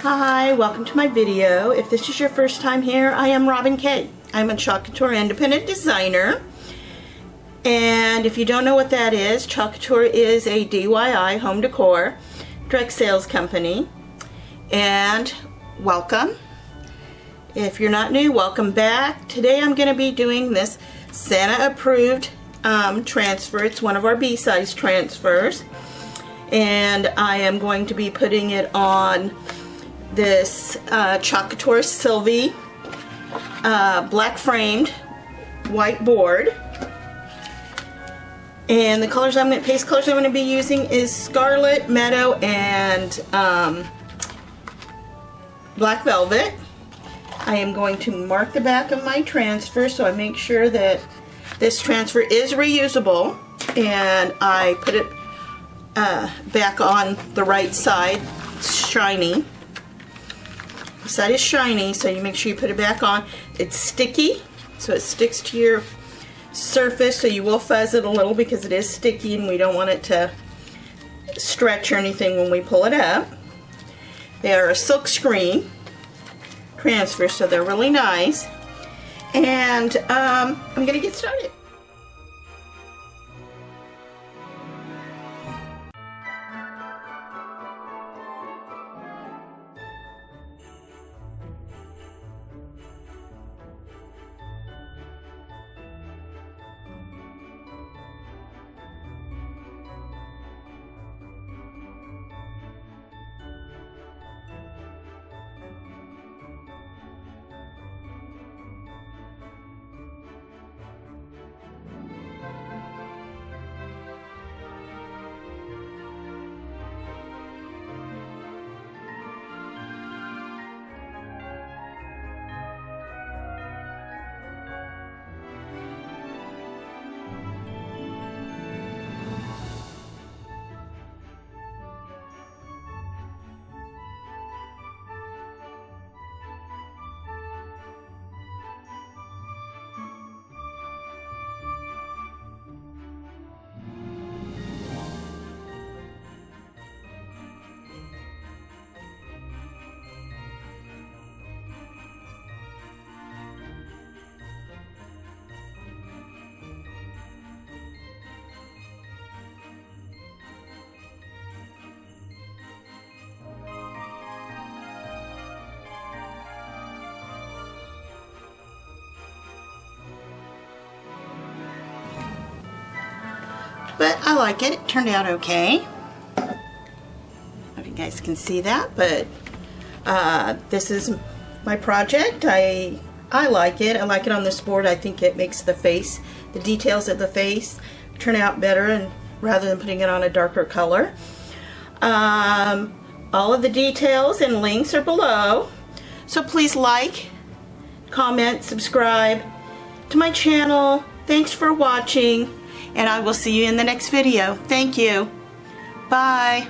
Hi, welcome to my video. If this is your first time here, I am Robin Kay. I'm a Chalk Couture independent designer. And if you don't know what that is, Chalk Couture is a DIY home decor direct sales company. And welcome. If you're not new, welcome back. Today I'm going to be doing this Santa approved transfer. It's one of our B-size transfers. And I am going to be putting it on this Chalk Couture Sylvie black framed white board. And the colors paste colors I'm going to be using is Scarlet, Meadow, and Black Velvet. I am going to mark the back of my transfer so I make sure that this transfer is reusable, and I put it back on the right side. It's shiny. The side is shiny, so you make sure you put it back on. It's sticky, so it sticks to your surface, so you will fuzz it a little because it is sticky and we don't want it to stretch or anything when we pull it up. They are a silk screen transfer, so they're really nice. And I'm going to get started. But I like it. It turned out okay. I don't know if you guys can see that, but this is my project. I like it. I like it on this board. I think it makes the face, the details of the face, turn out better, and rather than putting it on a darker color. All of the details and links are below. So please like, comment, subscribe to my channel. Thanks for watching. And I will see you in the next video. Thank you. Bye.